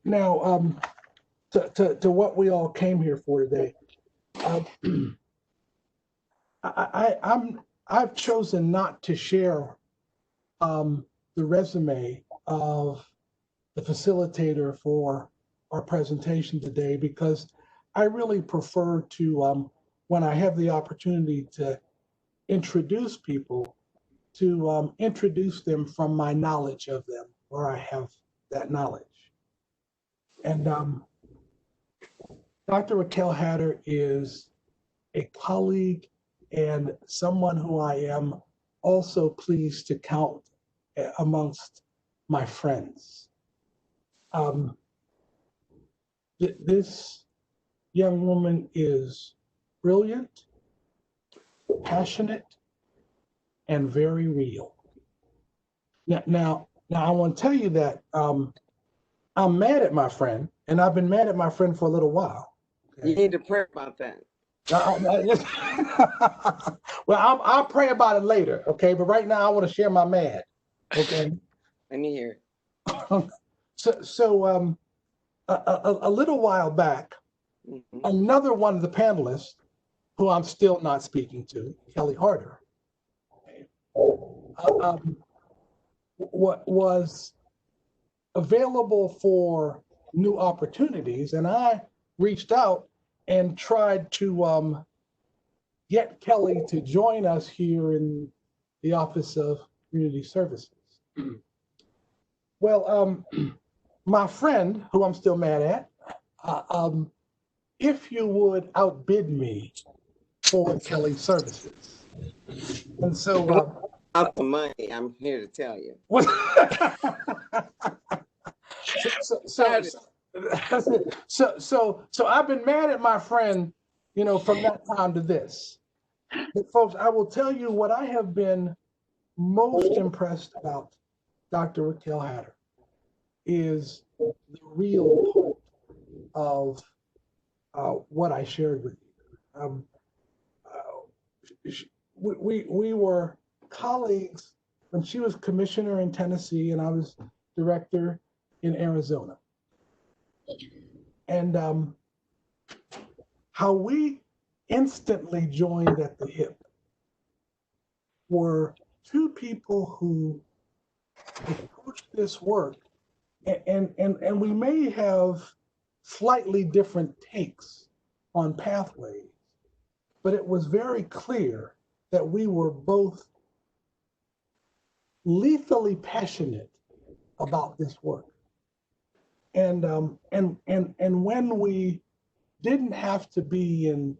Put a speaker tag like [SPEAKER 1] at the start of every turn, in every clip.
[SPEAKER 1] Now, to what we all came here for today, I've chosen not to share the resume of the facilitator for our presentation today, because I really prefer to, when I have the opportunity to introduce people, to introduce them from my knowledge of them, where I have that knowledge. And Dr. Raquel Hatter is a colleague and someone who I am also pleased to count amongst my friends. This young woman is brilliant, passionate, and very real. Now I want to tell you that I'm mad at my friend, and I've been mad at my friend for a little while.
[SPEAKER 2] Okay? You need to pray about that.
[SPEAKER 1] Well, I'll pray about it later, okay? But right now, I want to share my mad, okay?
[SPEAKER 2] Let me hear
[SPEAKER 1] it. So a little while back, another one of the panelists, who I'm still not speaking to, Kelly Harder, was available for new opportunities, and I reached out and tried to get Kelly to join us here in the Office of Community Services. Well, my friend, who I'm still mad at, if you would outbid me for Kelly's services. And so
[SPEAKER 2] out the money, I'm here to tell you.
[SPEAKER 1] So I've been mad at my friend, you know, from that time to this. But folks, I will tell you what I have been most impressed about Dr. Raquel Hatter is the real hope of what I shared with you. We were colleagues when she was commissioner in Tennessee and I was director in Arizona. And how we instantly joined at the hip were two people who approached this work, and we may have slightly different takes on pathways, but it was very clear that we were both lethally passionate about this work. And when we didn't have to be in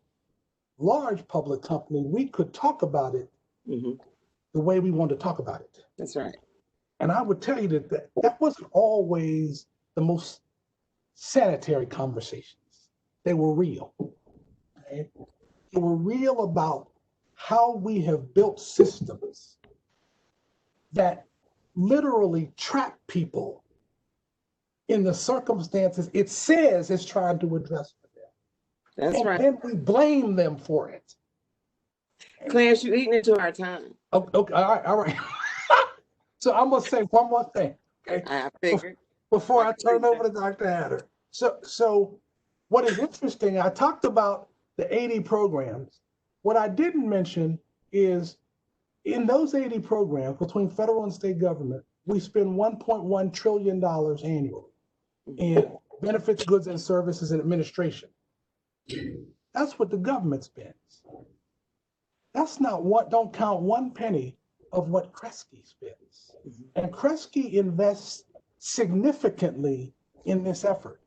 [SPEAKER 1] large public company, we could talk about it the way we wanted to talk about it.
[SPEAKER 2] That's right.
[SPEAKER 1] And I would tell you that wasn't always the most sanitary conversations. They were real. Okay? They were real about how we have built systems that literally trap people in the circumstances it says it's trying to address for them.
[SPEAKER 2] That's right.
[SPEAKER 1] And we blame them for it.
[SPEAKER 2] Clarence, you're eating into our time.
[SPEAKER 1] Okay, all right. So I'm gonna say one more thing, okay?
[SPEAKER 2] I figured.
[SPEAKER 1] Before I turn over to Dr. Hatter. So what is interesting, I talked about the 80 programs. What I didn't mention is in those 80 programs between federal and state government, we spend $1.1 trillion annually in benefits, goods, and services and administration. That's what the government spends. That's not what, don't count one penny of what Kresge spends. And Kresge invests significantly in this effort.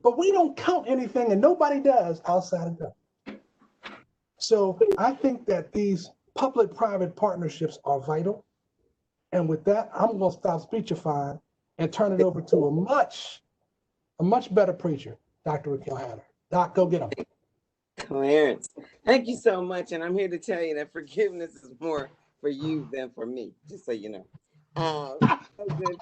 [SPEAKER 1] But we don't count anything, and nobody does outside of government. So I think that these public-private partnerships are vital. And with that, I'm going to stop speechifying and turn it over to a much better preacher, Dr. Raquel Hatter. Doc, go get him.
[SPEAKER 2] Clarence, thank you so much. And I'm here to tell you that forgiveness is more for you than for me, just so you know. So good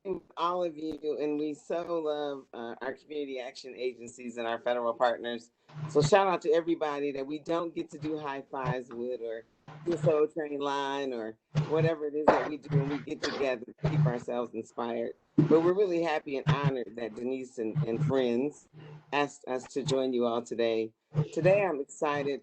[SPEAKER 2] to all of you, and we so love our community action agencies and our federal partners. So shout out to everybody that we don't get to do high fives with or the Soul Train line or whatever it is that we do when we get together to keep ourselves inspired. But we're really happy and honored that Denise and friends asked us to join you all today. Today, I'm excited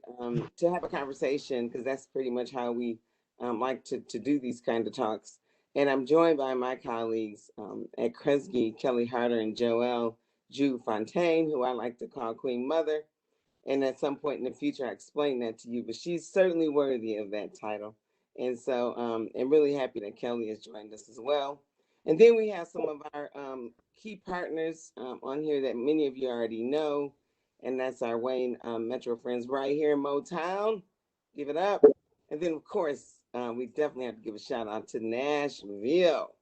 [SPEAKER 2] to have a conversation because that's pretty much how we like to do these kind of talks. And I'm joined by my colleagues at Kresge, Kelly Hatter and Joelle-Jude Fontaine, who I like to call Queen Mother. And at some point in the future, I explain that to you, but she's certainly worthy of that title. And so I'm really happy that Kelly has joined us as well. And then we have some of our key partners on here that many of you already know. And that's our Wayne Metro friends right here in Motown. Give it up. And then, of course, we definitely have to give a shout out to Nashville,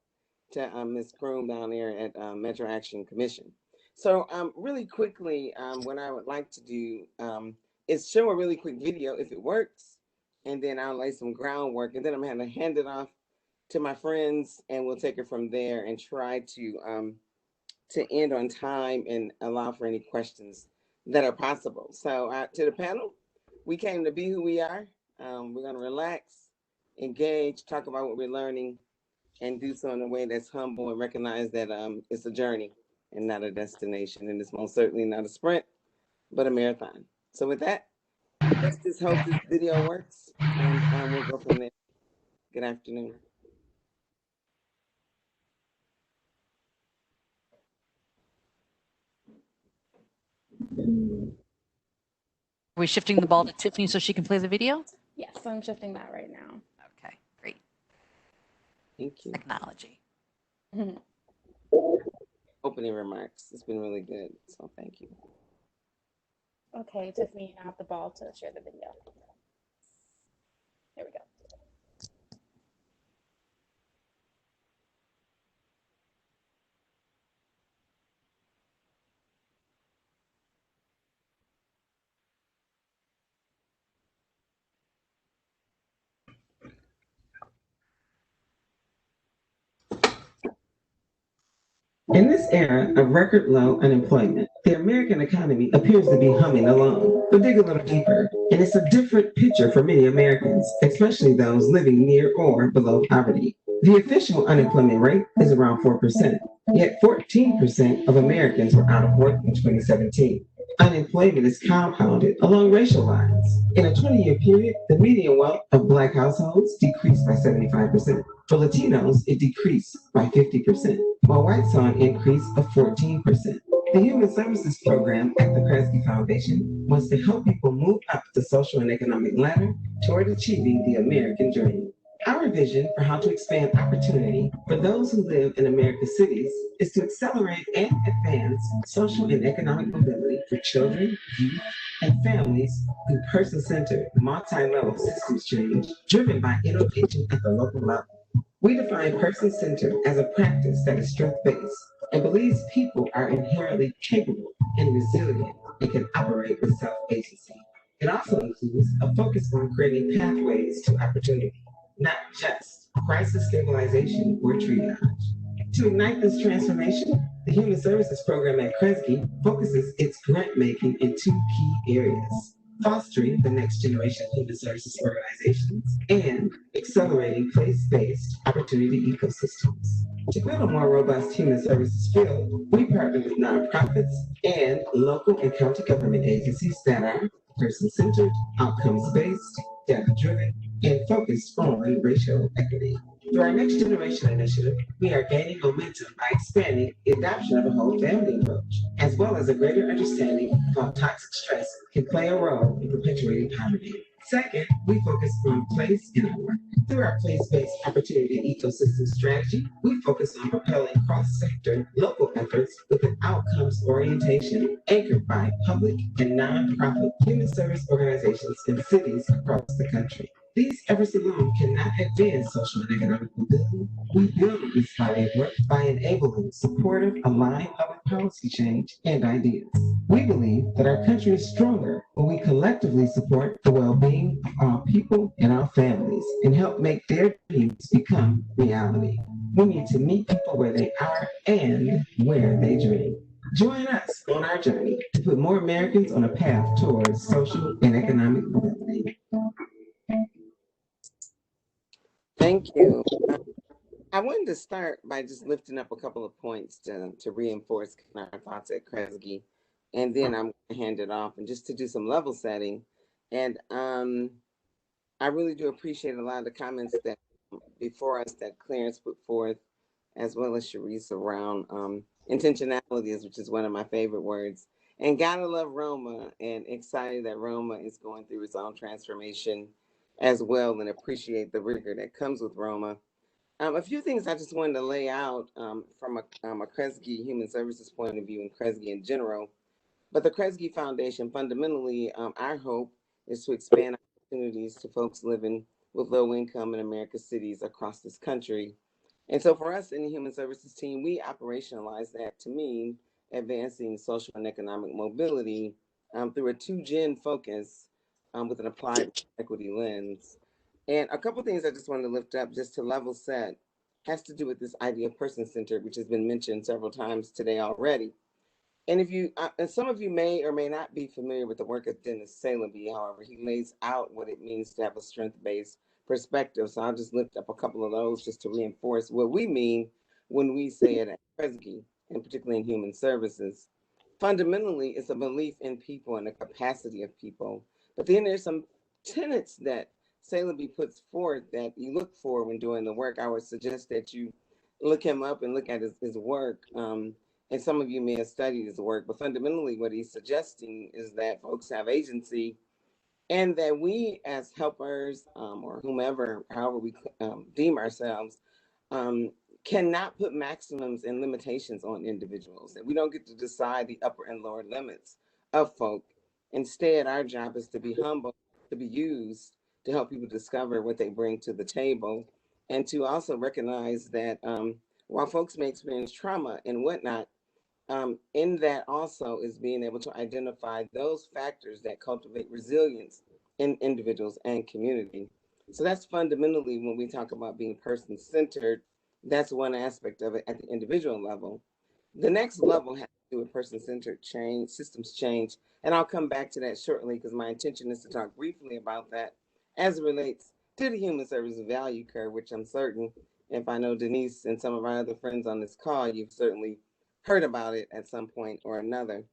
[SPEAKER 2] to Ms. Croom down there at Metro Action Commission. So really quickly, what I would like to do is show a really quick video if it works, and then I'll lay some groundwork, and then I'm going to hand it off to my friends, and we'll take it from there and try to end on time and allow for any questions that are possible. So to the panel, we came to be who we are. We're going to relax, engage, talk about what we're learning, and do so in a way that's humble and recognize that it's a journey and not a destination. And it's most certainly not a sprint, but a marathon. So with that, let's just hope this video works, and we'll go from there. Good afternoon.
[SPEAKER 3] Are we shifting the ball to Tiffany so she can play the video?
[SPEAKER 4] Yes, I'm shifting that right now.
[SPEAKER 3] Okay, great.
[SPEAKER 2] Thank you.
[SPEAKER 3] Technology.
[SPEAKER 2] Opening remarks. It's been really good, so thank you.
[SPEAKER 4] Okay, Tiffany, I have the ball to share the video. There we go.
[SPEAKER 5] In this era of record low unemployment, the American economy appears to be humming along. But dig a little deeper, and it's a different picture for many Americans, especially those living near or below poverty. The official unemployment rate is around 4%, yet 14% of Americans were out of work in 2017. Unemployment is compounded along racial lines. In a 20-year period, the median wealth of Black households decreased by 75%. For Latinos, it decreased by 50%, while whites saw an increase of 14%. The Human Services Program at the Kresge Foundation wants to help people move up the social and economic ladder toward achieving the American dream. Our vision for how to expand opportunity for those who live in America's cities is to accelerate and advance social and economic mobility for children, youth, and families through person-centered, multi-level systems change driven by innovation at the local level. We define person-centered as a practice that is strength-based and believes people are inherently capable and resilient and can operate with self-agency. It also includes a focus on creating pathways to opportunity, not just crisis stabilization or triage. To ignite this transformation, the Human Services Program at Kresge focuses its grant making in two key areas: fostering the next generation of human services organizations and accelerating place-based opportunity ecosystems. To build a more robust human services field, we partner with nonprofits and local and county government agencies that are person-centered, outcomes-based, data-driven, and focused on racial equity. Through our Next Generation initiative, we are gaining momentum by expanding the adoption of a whole family approach, as well as a greater understanding of how toxic stress can play a role in perpetuating poverty. Second, we focus on place in our work. Through our place-based opportunity ecosystem strategy, we focus on propelling cross-sector local efforts with an outcomes orientation anchored by public and nonprofit human service organizations in cities across the country. These efforts alone cannot advance social and economic mobility. We build this body of work by enabling supportive, aligned public policy change and ideas. We believe that our country is stronger when we collectively support the well-being of our people and our families and help make their dreams become reality. We need to meet people where they are and where they dream. Join us on our journey to put more Americans on a path towards social and economic mobility.
[SPEAKER 2] Thank you. I wanted to start by just lifting up a couple of points to reinforce our thoughts at Kresge, and then I'm going to hand it off and just to do some level setting. And I really do appreciate a lot of the comments that before us that Clarence put forth, as well as Sharice around intentionalities, which is one of my favorite words. And gotta love Roma, and excited that Roma is going through its own transformation as well, and appreciate the rigor that comes with Roma. A few things I just wanted to lay out from a Kresge Human Services point of view and Kresge in general. But the Kresge Foundation, fundamentally, our hope is to expand opportunities to folks living with low income in America's cities across this country. And so for us in the Human Services team, we operationalize that to mean advancing social and economic mobility through a two-gen focus with an applied equity lens. And a couple things I just wanted to lift up just to level set has to do with this idea of person-centered, which has been mentioned several times today already. And if you, and some of you may or may not be familiar with the work of Dennis Salaby, however, he lays out what it means to have a strength-based perspective. So I'll just lift up a couple of those just to reinforce what we mean when we say it at Kresge, and particularly in human services. Fundamentally, it's a belief in people and the capacity of people. But then there's some tenets that Salaby puts forth that you look for when doing the work. I would suggest that you look him up and look at his work. And some of you may have studied his work, but fundamentally what he's suggesting is that folks have agency, and that we as helpers or whomever, however we deem ourselves, cannot put maximums and limitations on individuals. That we don't get to decide the upper and lower limits of folk. Instead, our job is to be humble, to be used to help people discover what they bring to the table, and to also recognize that while folks may experience trauma and whatnot, in that also is being able to identify those factors that cultivate resilience in individuals and community. So that's fundamentally when we talk about being person-centered, that's one aspect of it at the individual level. The next level has to do with person-centered change, systems change, and I'll come back to that shortly because my intention is to talk briefly about that as it relates to the human service value curve, which I'm certain, if I know Denise and some of our other friends on this call, you've certainly heard about it at some point or another.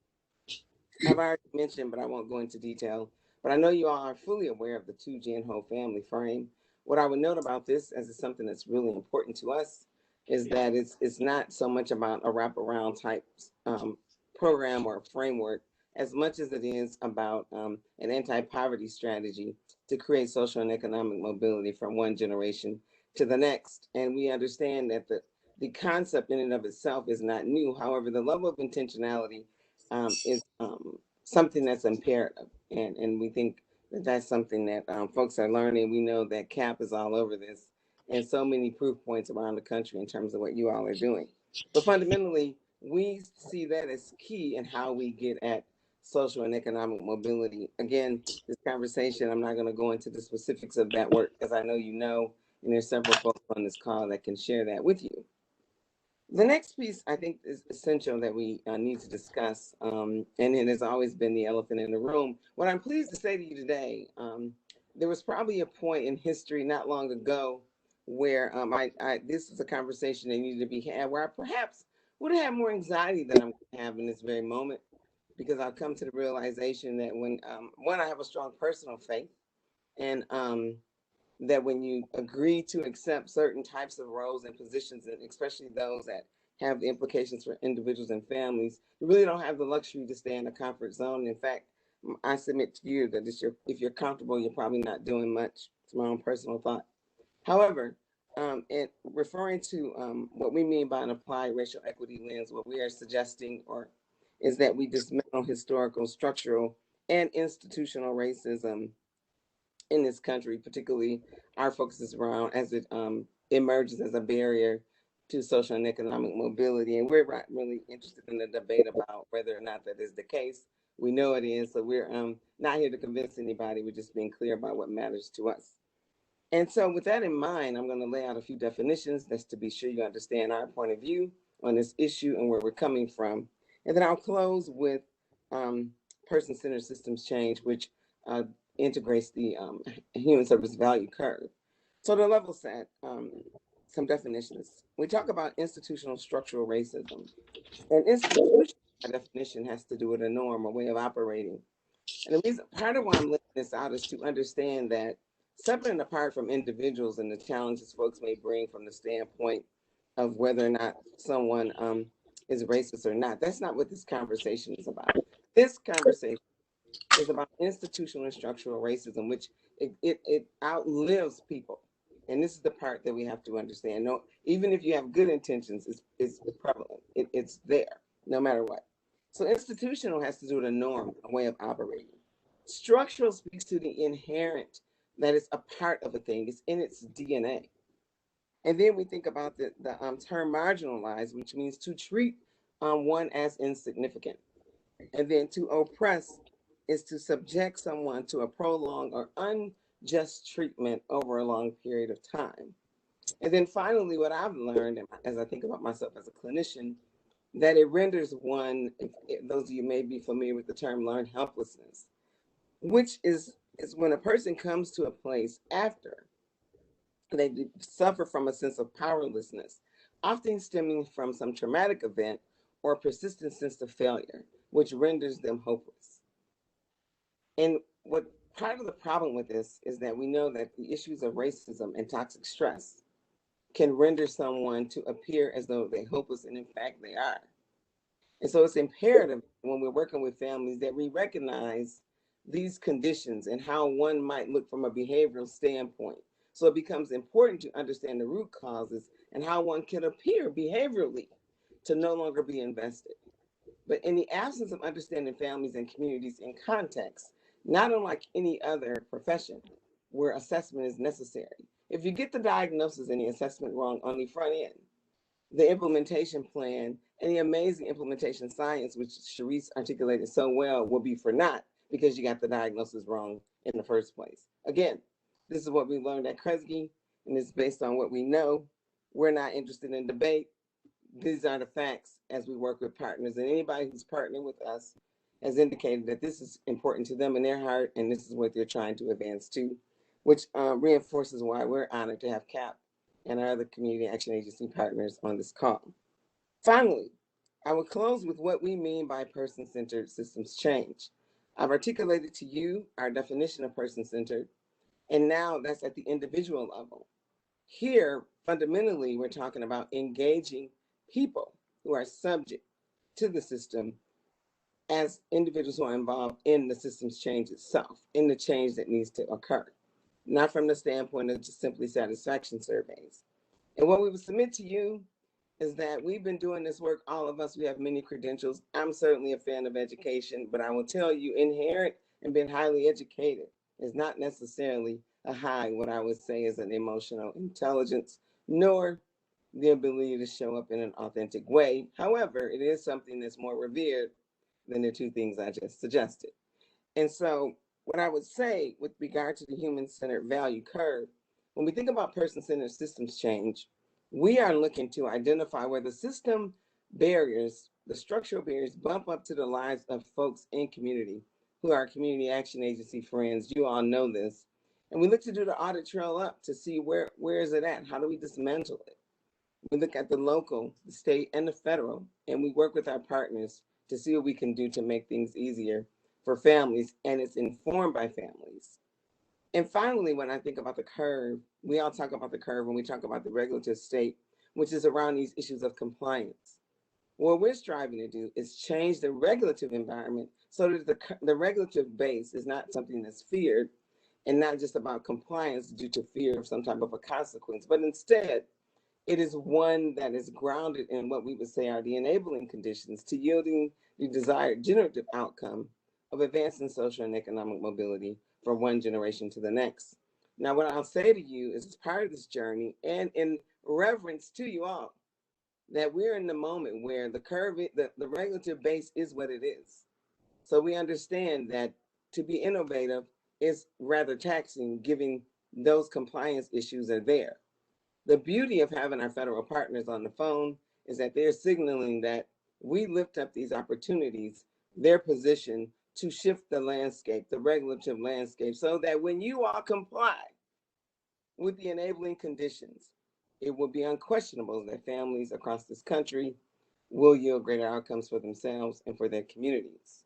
[SPEAKER 2] I've already mentioned, but I won't go into detail. But I know you all are fully aware of the two-gen whole family frame. What I would note about this, as it's something that's really important to us, is that it's not so much about a wraparound type program or framework, as much as it is about an anti-poverty strategy to create social and economic mobility from one generation to the next. And we understand that the concept in and of itself is not new. However, the level of intentionality is something that's imperative. And we think that that's something that folks are learning. We know that CAP is all over this and so many proof points around the country in terms of what you all are doing. But fundamentally, we see that as key in how we get at social and economic mobility. Again, this conversation, I'm not going to go into the specifics of that work because I know you know, and there's several folks on this call that can share that with you. The next piece I think is essential that we need to discuss, and it has always been the elephant in the room. What I'm pleased to say to you today, there was probably a point in history not long ago where this is a conversation that needed to be had, where I perhaps would have had more anxiety than I'm going to have in this very moment, because I've come to the realization that when, one, I have a strong personal faith, and that when you agree to accept certain types of roles and positions, and especially those that have implications for individuals and families, you really don't have the luxury to stay in a comfort zone. In fact, I submit to you that if you're comfortable, you're probably not doing much. It's my own personal thought. However, in referring to what we mean by an applied racial equity lens, what we are suggesting is that we dismantle historical, structural, and institutional racism in this country. Particularly our focus is around as it emerges as a barrier to social and economic mobility. And we're not really interested in the debate about whether or not that is the case. We know it is, so we're not here to convince anybody. We're just being clear about what matters to us. And so with that in mind, I'm going to lay out a few definitions just to be sure you understand our point of view on this issue and where we're coming from. And then I'll close with person-centered systems change, which integrates the human service value curve. So to level set, some definitions. We talk about institutional structural racism. And institutional by definition has to do with a norm, a way of operating. And the reason, part of why I'm laying this out is to understand that separate and apart from individuals and the challenges folks may bring from the standpoint of whether or not someone is racist or not, that's not what this conversation is about. This conversation is about institutional and structural racism, which it outlives people. And this is the part that we have to understand. No, even if you have good intentions, it's prevalent. It's there, no matter what. So institutional has to do with a norm, a way of operating. Structural speaks to the inherent, that is a part of a thing. It's in its DNA. And then we think about the term marginalized, which means to treat one as insignificant. And then to oppress is to subject someone to a prolonged or unjust treatment over a long period of time. And then finally, what I've learned as I think about myself as a clinician, that it renders one, if those of you may be familiar with the term learned helplessness, which is when a person comes to a place after they suffer from a sense of powerlessness, often stemming from some traumatic event or persistent sense of failure, which renders them hopeless. And what part of the problem with this is that we know that the issues of racism and toxic stress can render someone to appear as though they're hopeless, and in fact they are. And so it's imperative when we're working with families that we recognize these conditions and how one might look from a behavioral standpoint. So it becomes important to understand the root causes and how one can appear behaviorally to no longer be invested. But in the absence of understanding families and communities in context, not unlike any other profession where assessment is necessary, if you get the diagnosis and the assessment wrong on the front end, the implementation plan and the amazing implementation science, which Sharice articulated so well, will be for naught because you got the diagnosis wrong in the first place. Again, this is what we learned at Kresge, and it's based on what we know. We're not interested in debate. These are the facts as we work with partners, and anybody who's partnering with us has indicated that this is important to them in their heart, and this is what they're trying to advance to, which reinforces why we're honored to have CAP and our other community action agency partners on this call. Finally, I will close with what we mean by person-centered systems change. I've articulated to you our definition of person-centered, and now that's at the individual level. Here, fundamentally, we're talking about engaging people who are subject to the system as individuals who are involved in the system's change itself, in the change that needs to occur, not from the standpoint of just simply satisfaction surveys. And what we would submit to you is that we've been doing this work, all of us, we have many credentials. I'm certainly a fan of education, but I will tell you, inherent and being highly educated is not necessarily a high, what I would say is an emotional intelligence, nor the ability to show up in an authentic way. However, it is something that's more revered than the two things I just suggested. And so what I would say with regard to the human-centered value curve, when we think about person-centered systems change, we are looking to identify where the system barriers, the structural barriers, bump up to the lives of folks in community who are community action agency friends. You all know this. And we look to do the audit trail up to see where is it at? How do we dismantle it? We look at the local, the state, and the federal, and we work with our partners to see what we can do to make things easier for families, and it's informed by families. And finally, when I think about the curve, we all talk about the curve when we talk about the regulative state, which is around these issues of compliance. What we're striving to do is change the regulative environment so that the regulative base is not something that's feared and not just about compliance due to fear of some type of a consequence, but instead, it is one that is grounded in what we would say are the enabling conditions to yielding the desired generative outcome of advancing social and economic mobility from one generation to the next. Now, what I'll say to you is as part of this journey and in reverence to you all, that we're in the moment where the curve, the regulative base is what it is. So we understand that to be innovative is rather taxing, given those compliance issues are there. The beauty of having our federal partners on the phone is that they're signaling that we lift up these opportunities, their position to shift the landscape, the regulative landscape, so that when you all comply, With the enabling conditions, it will be unquestionable that families across this country will yield greater outcomes for themselves and for their communities.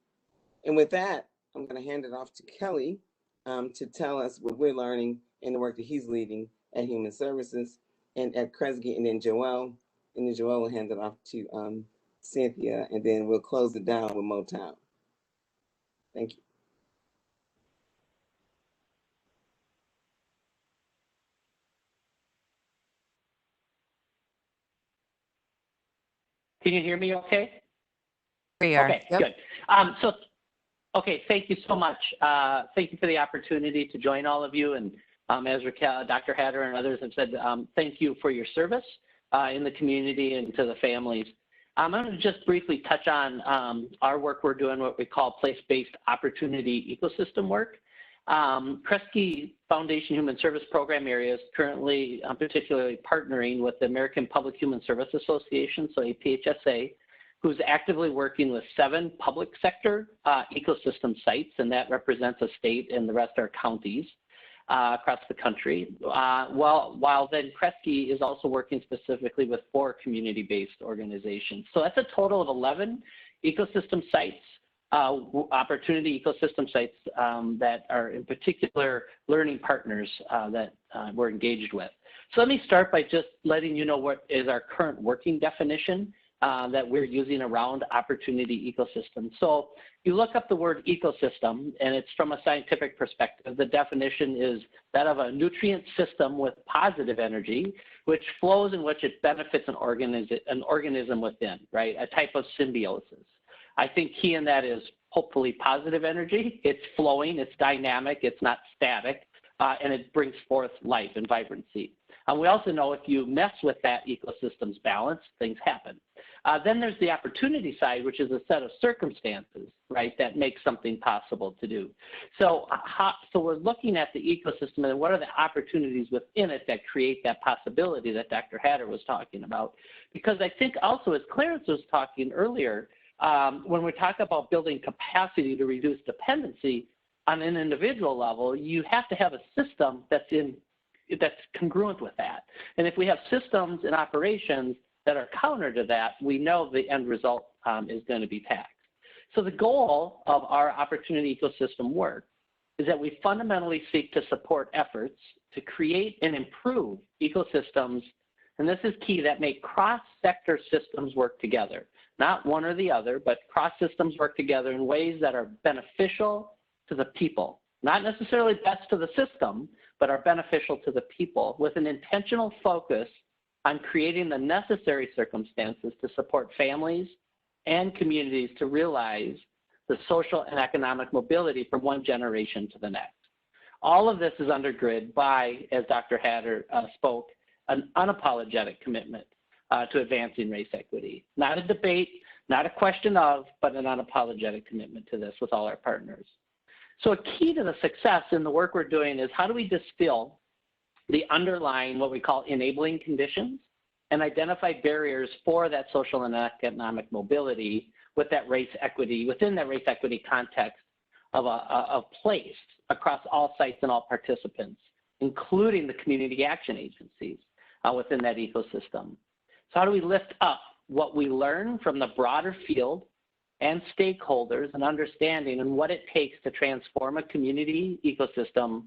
[SPEAKER 2] And with that, I'm going to hand it off to Kelly to tell us what we're learning in the work that he's leading at Human Services and at Kresge, and then Joelle will hand it off to Cynthia, and then we'll close it down with Motown. Thank you.
[SPEAKER 6] Can you hear me okay?
[SPEAKER 3] We are.
[SPEAKER 6] Okay,
[SPEAKER 3] Yep.
[SPEAKER 6] good. Okay, thank you so much. Thank you for the opportunity to join all of you. And as Raquel, Dr. Hatter and others have said, thank you for your service in the community and to the families. I'm going to just briefly touch on our work we're doing, what we call place-based opportunity ecosystem work. Kresge Foundation Human Service Program Area is currently particularly partnering with the American Public Human Service Association, so APHSA, who's actively working with 7 public sector ecosystem sites, and that represents a state and the rest are counties across the country. While then Kresge is also working specifically with 4 community-based organizations. So that's a total of 11 ecosystem sites, opportunity ecosystem sites that are in particular learning partners that we're engaged with. So let me start by just letting you know what is our current working definition that we're using around opportunity ecosystem. So you look up the word ecosystem, and it's from a scientific perspective. The definition is that of a nutrient system with positive energy, which flows in which it benefits an organism within, right? A type of symbiosis. I think key in that is hopefully positive energy. It's flowing, it's dynamic, it's not static, and it brings forth life and vibrancy. We also know if you mess with that ecosystem's balance, things happen. Then there's the opportunity side, which is a set of circumstances, right, that make something possible to do. So we're looking at the ecosystem and what are the opportunities within it that create that possibility that Dr. Hatter was talking about. Because I think also, as Clarence was talking earlier, when we talk about building capacity to reduce dependency on an individual level, you have to have a system that's congruent with that. And if we have systems and operations that are counter to that, we know the end result is going to be taxed. So the goal of our opportunity ecosystem work is that we fundamentally seek to support efforts to create and improve ecosystems, and this is key, that make cross-sector systems work together. Not one or the other, but cross-systems work together in ways that are beneficial to the people. Not necessarily best to the system, but are beneficial to the people, with an intentional focus on creating the necessary circumstances to support families and communities to realize the social and economic mobility from one generation to the next. All of this is undergirded by, as Dr. Hatter spoke, an unapologetic commitment to advancing race equity. Not a debate, not a question of, but an unapologetic commitment to this with all our partners. So a key to the success in the work we're doing is how do we distill the underlying, what we call enabling conditions, and identify barriers for that social and economic mobility with that race equity, within that race equity context of place across all sites and all participants, including the community action agencies within that ecosystem. So how do we lift up what we learn from the broader field and stakeholders and understanding and what it takes to transform a community ecosystem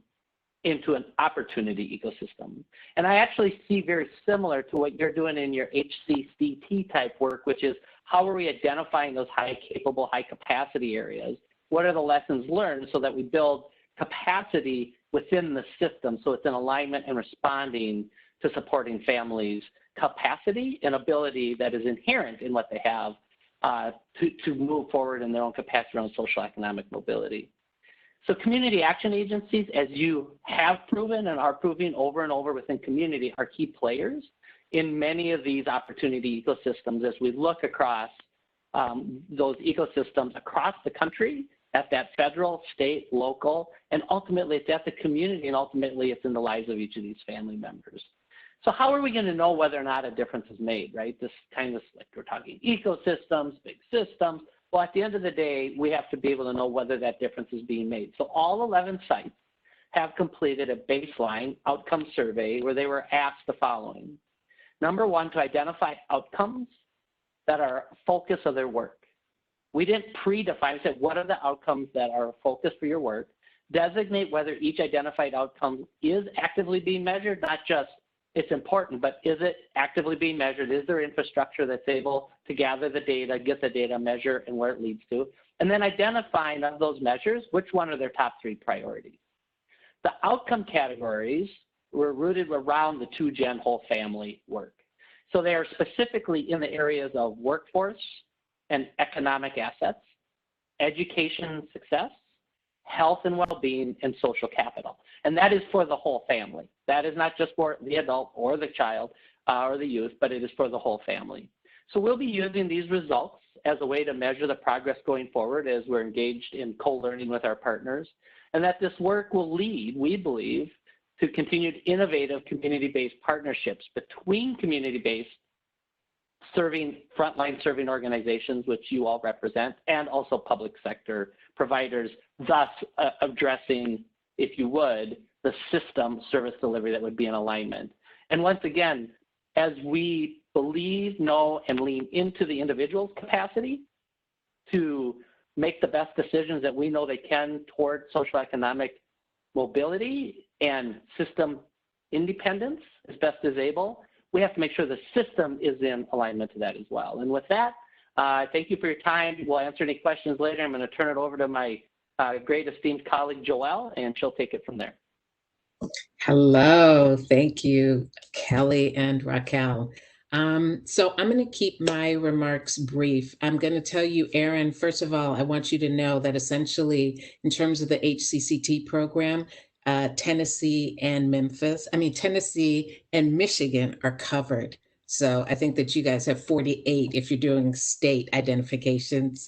[SPEAKER 6] into an opportunity ecosystem? And I actually see very similar to what you're doing in your HCCT type work, which is how are we identifying those high capable, high capacity areas? What are the lessons learned so that we build capacity within the system so it's in alignment and responding to supporting families' capacity and ability that is inherent in what they have to move forward in their own capacity around social economic mobility. So community action agencies, as you have proven and are proving over and over within community, are key players in many of these opportunity ecosystems as we look across those ecosystems across the country at that federal, state, local, and ultimately it's at the community, and ultimately it's in the lives of each of these family members. So how are we going to know whether or not a difference is made, right? This kind of, like we're talking ecosystems, big systems. Well, at the end of the day, we have to be able to know whether that difference is being made. So all 11 sites have completed a baseline outcome survey where they were asked the following. Number one, to identify outcomes that are a focus of their work. We didn't predefine, said what are the outcomes that are a focus for your work. Designate whether each identified outcome is actively being measured, not just it's important, but is it actively being measured? Is there infrastructure that's able to gather the data, get the data, measure, and where it leads to? And then identifying of those measures, which one are their top 3 priorities. The outcome categories were rooted around the 2-gen whole family work. So they are specifically in the areas of workforce and economic assets, education and success, health and well-being, and social capital. And that is for the whole family. That is not just for the adult or the child or the youth, but it is for the whole family. So we'll be using these results as a way to measure the progress going forward as we're engaged in co-learning with our partners, and that this work will lead, we believe, to continued innovative community-based partnerships between community-based frontline serving organizations, which you all represent, and also public sector providers, thus addressing, if you would, the system service delivery that would be in alignment. And once again, as we believe, know, and lean into the individual's capacity to make the best decisions that we know they can toward social economic mobility and system independence as best as able, we have to make sure the system is in alignment to that as well. And with that, thank you for your time. We'll answer any questions later. I'm going to turn it over to my great esteemed colleague, Joelle, and she'll take it from there.
[SPEAKER 7] Hello, thank you, Kelly and Raquel. So I'm going to keep my remarks brief. I'm going to tell you, Aaron, first of all, I want you to know that essentially in terms of the HCCT program, Tennessee and Michigan are covered. So I think that you guys have 48 if you're doing state identifications.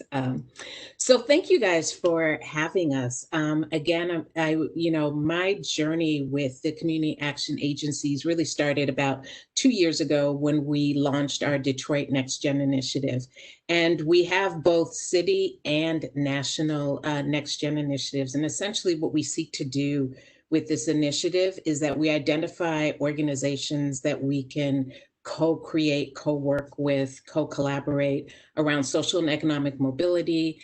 [SPEAKER 7] So thank you guys for having us. Again, my journey with the community action agencies really started about 2 years ago when we launched our Detroit Next Gen initiative. And we have both city and national Next Gen initiatives. And essentially what we seek to do with this initiative is that we identify organizations that we can co-create, co-work with, co-collaborate around social and economic mobility.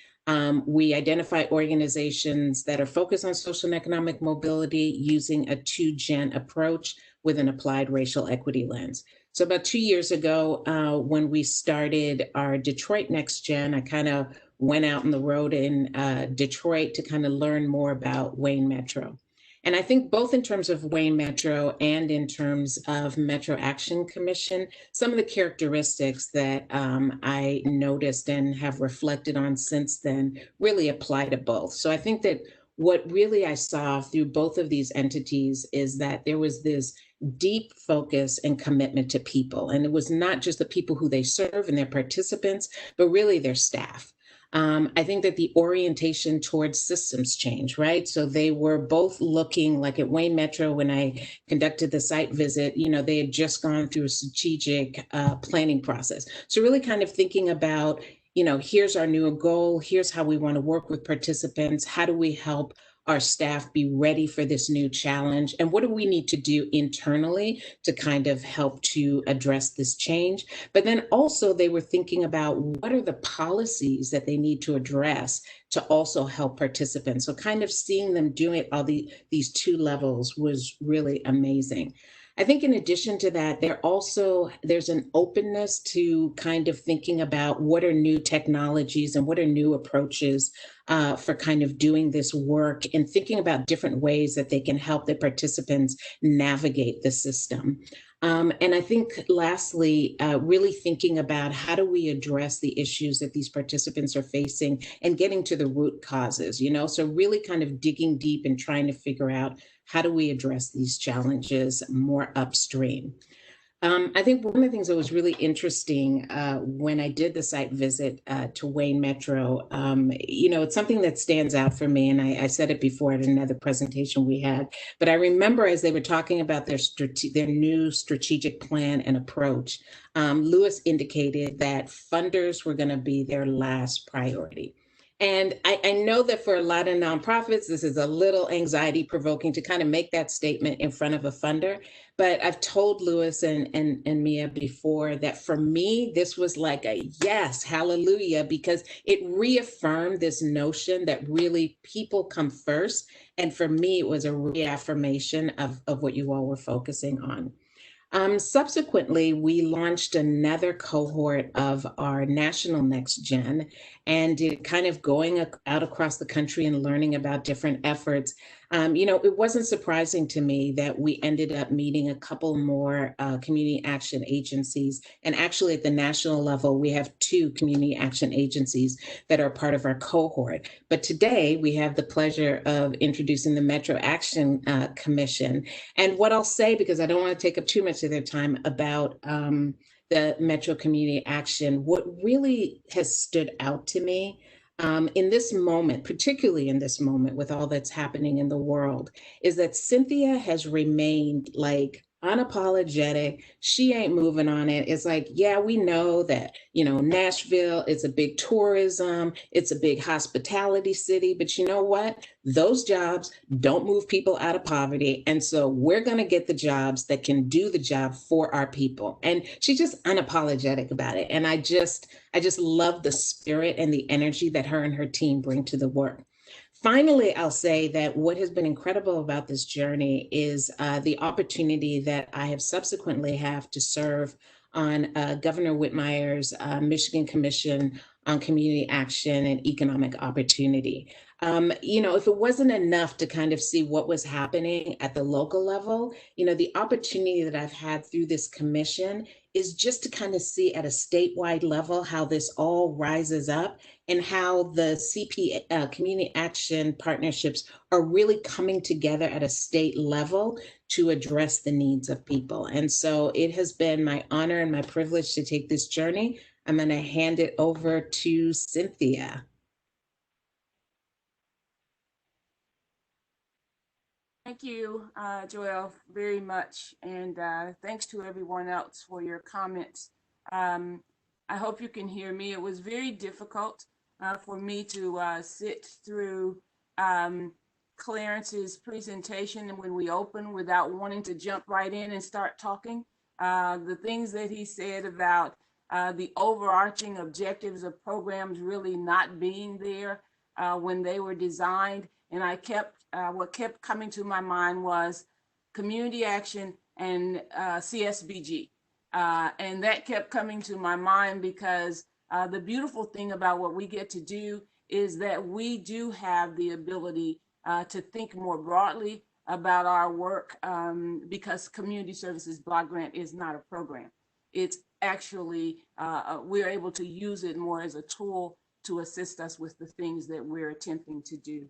[SPEAKER 7] We identify organizations that are focused on social and economic mobility using a 2-gen approach with an applied racial equity lens. So about 2 years ago, when we started our Detroit Next Gen, I kind of went out on the road in Detroit to kind of learn more about Wayne Metro. And I think both in terms of Wayne Metro and in terms of Metro Action Commission, some of the characteristics that I noticed and have reflected on since then really apply to both. So I think that what really I saw through both of these entities is that there was this deep focus and commitment to people. And it was not just the people who they serve and their participants, but really their staff. I think that the orientation towards systems change, right? So they were both looking like at Wayne Metro when I conducted the site visit, they had just gone through a strategic planning process. So really kind of thinking about, here's our new goal, here's how we want to work with participants, how do we help our staff be ready for this new challenge? And what do we need to do internally to kind of help to address this change? But then also they were thinking about what are the policies that they need to address to also help participants. So kind of seeing them doing it these 2 levels was really amazing. I think in addition to that, there's an openness to kind of thinking about what are new technologies and what are new approaches for kind of doing this work and thinking about different ways that they can help the participants navigate the system. And I think lastly, really thinking about how do we address the issues that these participants are facing and getting to the root causes, so really kind of digging deep and trying to figure out how do we address these challenges more upstream. I think one of the things that was really interesting when I did the site visit to Wayne Metro, it's something that stands out for me. And I said it before at another presentation we had, but I remember as they were talking about their new strategic plan and approach, Lewis indicated that funders were going to be their last priority. And I know that for a lot of nonprofits, this is a little anxiety provoking to kind of make that statement in front of a funder. But I've told Lewis and Mia before that for me, this was like a yes, hallelujah, because it reaffirmed this notion that really people come first. And for me, it was a reaffirmation of what you all were focusing on. Subsequently, we launched another cohort of our national Next Gen and did kind of going out across the country and learning about different efforts. It wasn't surprising to me that we ended up meeting a couple more community action agencies. And actually, at the national level, we have 2 community action agencies that are part of our cohort. But today, we have the pleasure of introducing the Metro Action Commission. And what I'll say, because I don't want to take up too much of their time, about the Metro Community Action, what really has stood out to me in this moment, particularly in this moment with all that's happening in the world, is that Cynthia has remained like unapologetic. She ain't moving on it. It's like, yeah, we know that, Nashville is a big tourism, it's a big hospitality city, but you know what? Those jobs don't move people out of poverty. And so we're going to get the jobs that can do the job for our people. And she's just unapologetic about it. And I just love the spirit and the energy that her and her team bring to the work. Finally, I'll say that what has been incredible about this journey is the opportunity that I have subsequently have to serve on Governor Whitmire's Michigan Commission on Community Action and Economic Opportunity. If it wasn't enough to kind of see what was happening at the local level, the opportunity that I've had through this commission is just to kind of see at a statewide level how this all rises up and how the CP community action partnerships are really coming together at a state level to address the needs of people. And so it has been my honor and my privilege to take this journey. I'm going to hand it over to Cynthia.
[SPEAKER 8] Thank you, Joelle, very much. And thanks to everyone else for your comments. I hope you can hear me. It was very difficult for me to sit through Clarence's presentation and when we opened without wanting to jump right in and start talking. The things that he said about the overarching objectives of programs really not being there when they were designed. And what kept coming to my mind was community action and CSBG. And that kept coming to my mind because the beautiful thing about what we get to do is that we do have the ability to think more broadly about our work because Community Services Block Grant is not a program. It's actually, we're able to use it more as a tool to assist us with the things that we're attempting to do.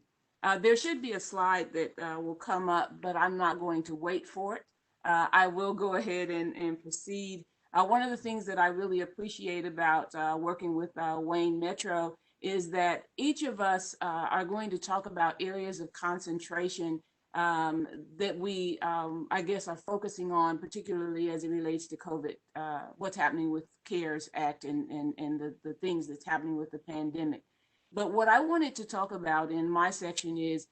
[SPEAKER 8] There should be a slide that will come up, but I'm not going to wait for it. I will go ahead and proceed. One of the things that I really appreciate about working with Wayne Metro is that each of us are going to talk about areas of concentration that we, I guess, are focusing on, particularly as it relates to COVID, what's happening with CARES Act and the things that's happening with the pandemic. But what I wanted to talk about in my section is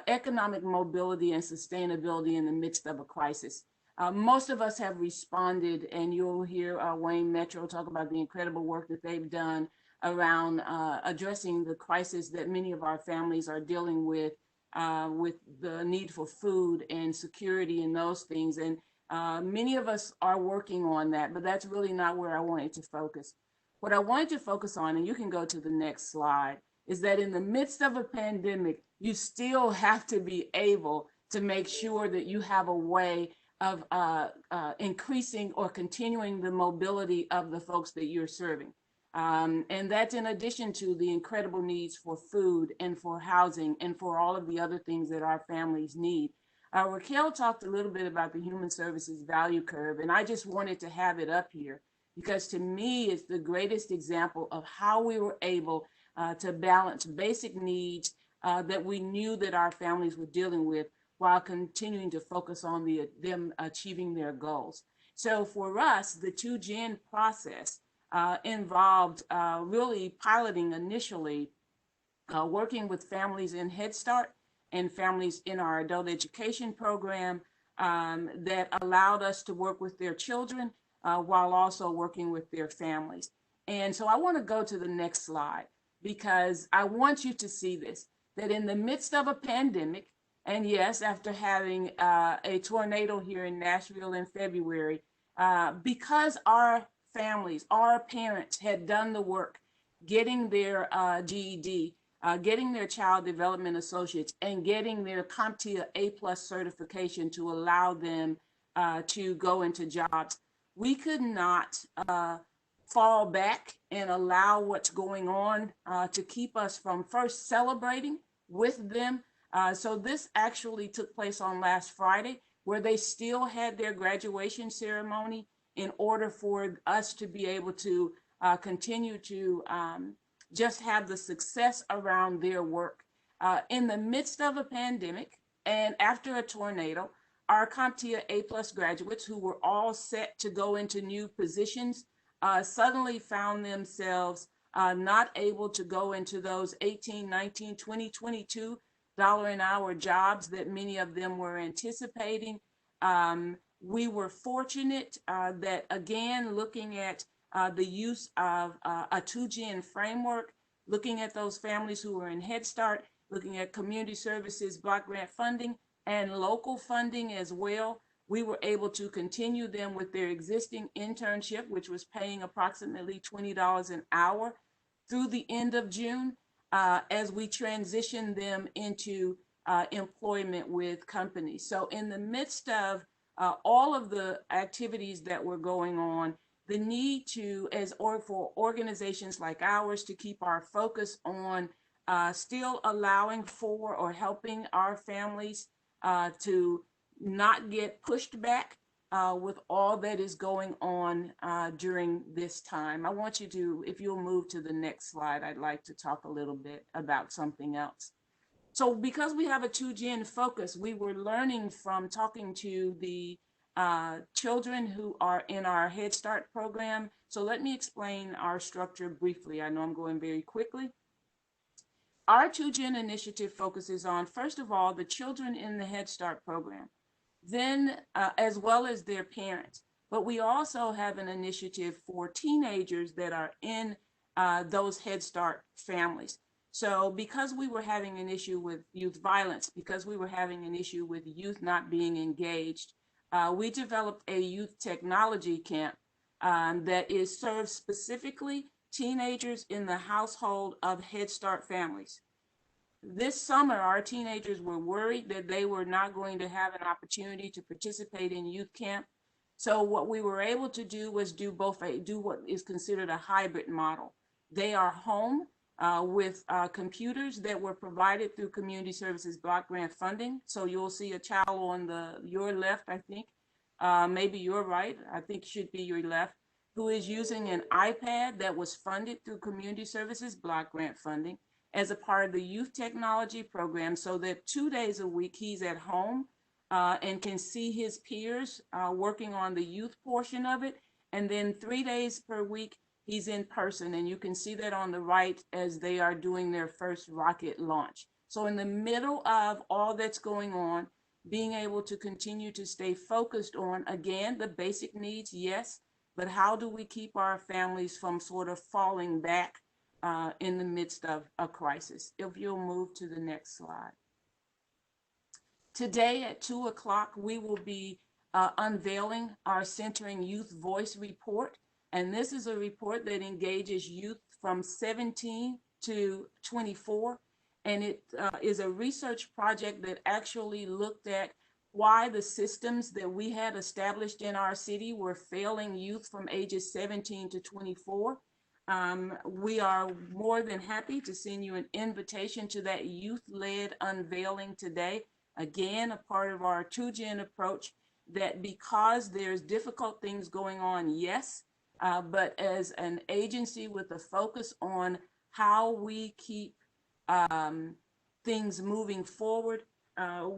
[SPEAKER 8] economic mobility and sustainability in the midst of a crisis. Most of us have responded, and you'll hear Wayne Metro talk about the incredible work that they've done around addressing the crisis that many of our families are dealing with the need for food and security and those things. And many of us are working on that, but that's really not where I wanted to focus. What I wanted to focus on, and you can go to the next slide, is that in the midst of a pandemic, you still have to be able to make sure that you have a way of increasing or continuing the mobility of the folks that you're serving. And that's in addition to the incredible needs for food and for housing and for all of the other things that our families need. Raquel talked a little bit about the human services value curve, and I just wanted to have it up here because to me, it's the greatest example of how we were able to balance basic needs that we knew that our families were dealing with while continuing to focus on them achieving their goals. So for us, the 2Gen process involved really piloting initially working with families in Head Start and families in our adult education program that allowed us to work with their children while also working with their families. And so I want to go to the next slide because I want you to see this, that in the midst of a pandemic, and yes, after having a tornado here in Nashville in February, because our families, our parents had done the work, getting their GED, getting their child development associates, and getting their CompTIA A+ certification to allow them to go into jobs. We could not fall back and allow what's going on to keep us from first celebrating with them. So this actually took place on last Friday, where they still had their graduation ceremony in order for us to be able to continue to just have the success around their work. In the midst of a pandemic and after a tornado, our CompTIA A+ graduates who were all set to go into new positions suddenly found themselves not able to go into those 18, 19, 20, 22 dollar an hour jobs that many of them were anticipating. We were fortunate that, again, looking at the use of a 2GEN framework, looking at those families who were in Head Start, looking at community services, block grant funding, and local funding as well, we were able to continue them with their existing internship, which was paying approximately $20 an hour through the end of June, as we transition them into employment with companies. So in the midst of all of the activities that were going on, the need to, for organizations like ours to keep our focus on still allowing for or helping our families to not get pushed back with all that is going on during this time. I want you to, if you'll move to the next slide, I'd like to talk a little bit about something else. So because we have a 2GEN focus, we were learning from talking to the children who are in our Head Start program. So let me explain our structure briefly. I know I'm going very quickly. Our 2GEN initiative focuses on, first of all, the children in the Head Start program, then as well as their parents. But we also have an initiative for teenagers that are in those Head Start families. So because we were having an issue with youth violence, because we were having an issue with youth not being engaged, we developed a youth technology camp that serves specifically teenagers in the household of Head Start families. This summer, our teenagers were worried that they were not going to have an opportunity to participate in youth camp. So what we were able to do was do what is considered a hybrid model. They are home with computers that were provided through community services block grant funding. So you'll see a child on your left, I think, maybe your right, I think should be your left, who is using an iPad that was funded through community services block grant funding as a part of the youth technology program, so that 2 days a week he's at home and can see his peers working on the youth portion of it. And then 3 days per week, he's in person. And you can see that on the right as they are doing their first rocket launch. So in the middle of all that's going on, being able to continue to stay focused on, again, the basic needs, yes, but how do we keep our families from sort of falling back in the midst of a crisis? If you'll move to the next slide. Today at 2 o'clock, we will be unveiling our Centering Youth Voice report. And this is a report that engages youth from 17 to 24. And it is a research project that actually looked at why the systems that we had established in our city were failing youth from ages 17 to 24. We are more than happy to send you an invitation to that youth-led unveiling today. Again, a part of our 2GEN approach, that because there's difficult things going on, yes, but as an agency with a focus on how we keep things moving forward,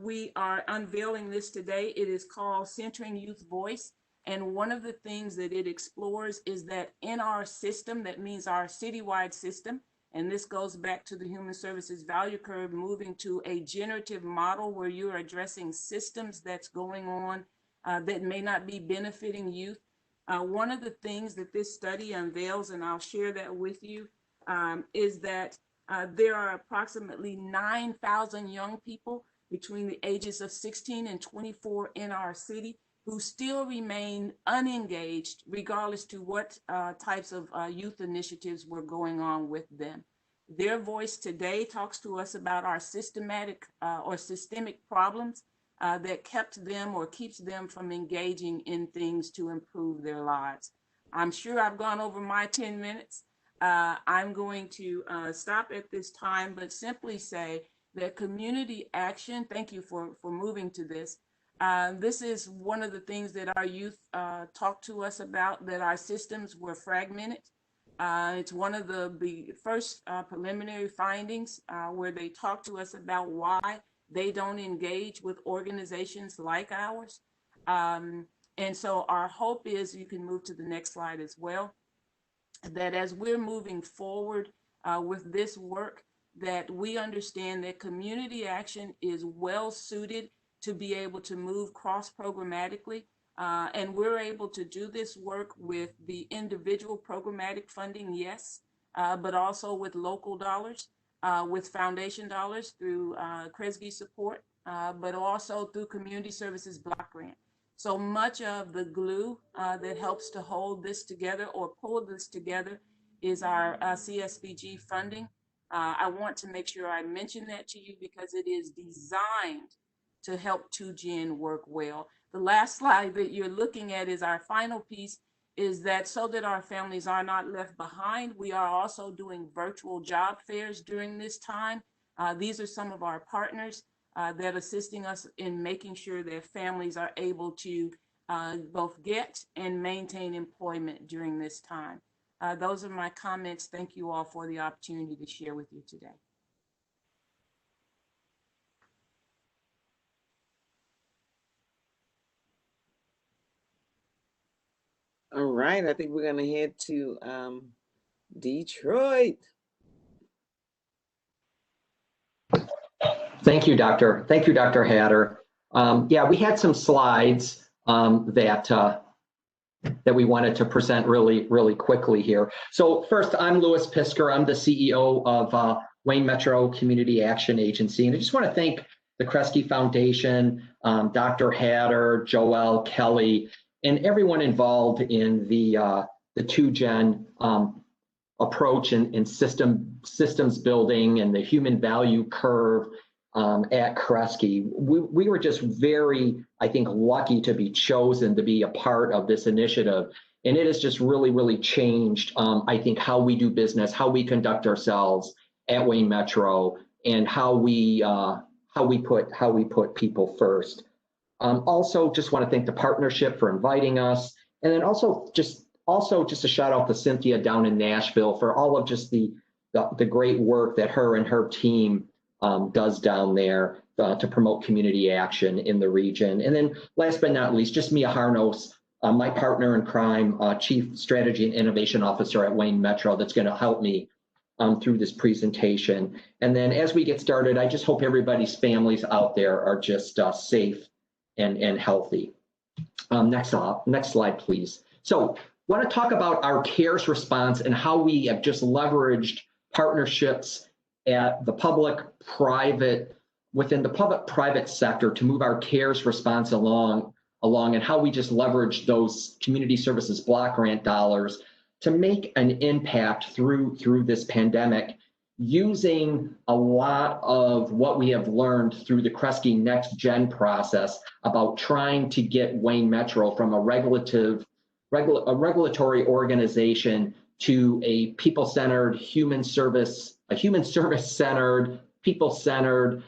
[SPEAKER 8] we are unveiling this today. It is called Centering Youth Voice. And one of the things that it explores is that in our system, that means our citywide system, And this goes back to the human services value curve, moving to a generative model where you're addressing systems that's going on that may not be benefiting youth. One of the things that this study unveils, and I'll share that with you, is that there are approximately 9,000 young people between the ages of 16 and 24 in our city who still remain unengaged, regardless to what types of youth initiatives were going on with them. Their voice today talks to us about our systemic problems that kept them or keeps them from engaging in things to improve their lives. I'm sure I've gone over my 10 minutes. I'm going to stop at this time, but simply say that community action, thank you for moving to this. This is one of the things that our youth talked to us about, that our systems were fragmented. It's one of the first preliminary findings where they talk to us about why they don't engage with organizations like ours. And so our hope is, you can move to the next slide as well, that as we're moving forward with this work, that we understand that community action is well suited to be able to move cross-programmatically. And we're able to do this work with the individual programmatic funding, yes, but also with local dollars, with foundation dollars through Kresge support, but also through community services block grant. So much of the glue that helps to hold this together or pull this together is our CSBG funding. I want to make sure I mention that to you because it is designed to help 2Gen work well. The last slide that you're looking at is our final piece, is that so that our families are not left behind, we are also doing virtual job fairs during this time. These are some of our partners that are assisting us in making sure that families are able to both get and maintain employment during this time. Those are my comments. Thank you all for the opportunity to share with you today.
[SPEAKER 2] All right, I think we're gonna head to Detroit.
[SPEAKER 9] Thank you, Dr. Hatter. Yeah, we had some slides that we wanted to present really quickly here. So first, I'm Louis Piszker. I'm the CEO of Wayne Metro Community Action Agency. And I just want to thank the Kresge Foundation, Dr. Hatter, Joelle, Kelly, and everyone involved in the 2Gen approach and systems building and the human value curve at Kresge. We were just very, I think, lucky to be chosen to be a part of this initiative. And it has just really changed, I think, how we do business, how we conduct ourselves at Wayne Metro, and how we put people first. Also, just want to thank the partnership for inviting us, and then also just a shout out to Cynthia down in Nashville for all of just the great work that her and her team does down there to promote community action in the region. And then last but not least, just Mia Harnos, my partner in crime, Chief Strategy and Innovation Officer at Wayne Metro, that's going to help me through this presentation. And then as we get started, I just hope everybody's families out there are just safe and healthy. Next slide, please. So I want to talk about our CARES response and how we have just leveraged partnerships at the within the public-private sector to move our CARES response along, and how we just leverage those community services block grant dollars to make an impact through this pandemic, using a lot of what we have learned through the Kresge Next Gen process about trying to get Wayne Metro from a regulatory organization to a people-centered, human service-centered, people-centered,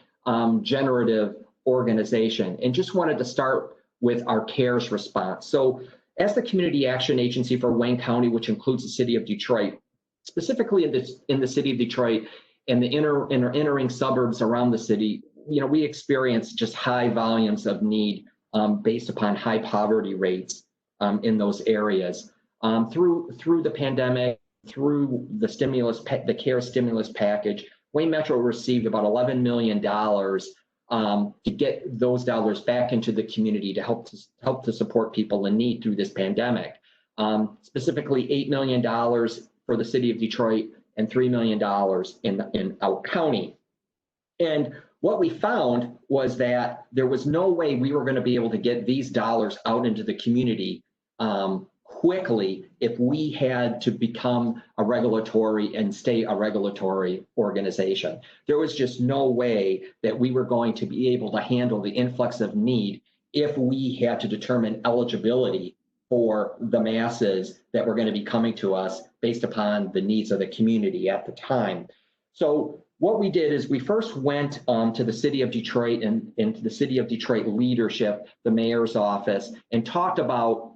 [SPEAKER 9] generative organization. And just wanted to start with our CARES response. So as the Community Action Agency for Wayne County, which includes the city of Detroit, specifically in the city of Detroit and the entering suburbs around the city, we experience just high volumes of need based upon high poverty rates in those areas. Through the pandemic through the the CARES stimulus package, Wayne Metro received about $11 million to get those dollars back into the community to help to support people in need through this pandemic. Specifically, $8 million for the city of Detroit and $3 million in our county. And what we found was that there was no way we were going to be able to get these dollars out into the community quickly if we had to become a regulatory and stay a regulatory organization. There was just no way that we were going to be able to handle the influx of need if we had to determine eligibility for the masses that were going to be coming to us based upon the needs of the community at the time. So what we did is we first went to the city of Detroit and to the city of Detroit leadership, the mayor's office, and talked about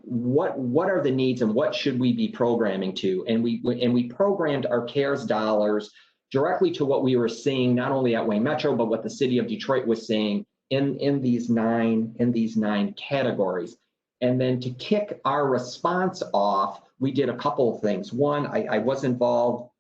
[SPEAKER 9] what are the needs and what should we be programming to. And we programmed our CARES dollars directly to what we were seeing, not only at Wayne Metro, but what the city of Detroit was seeing in these nine categories. And then to kick our response off, we did a couple of things. One, I was involved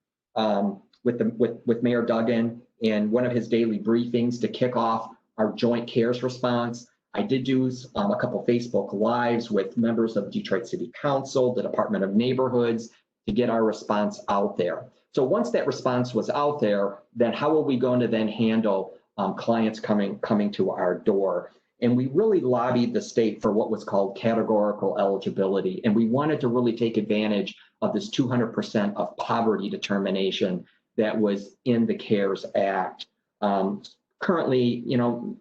[SPEAKER 9] with Mayor Duggan in one of his daily briefings to kick off our joint CARES response. I did do a couple of Facebook Lives with members of Detroit City Council, the Department of Neighborhoods, to get our response out there. So once that response was out there, then how are we going to then handle clients coming to our door? And we really lobbied the state for what was called categorical eligibility. And we wanted to really take advantage of this 200% of poverty determination that was in the CARES Act. Currently,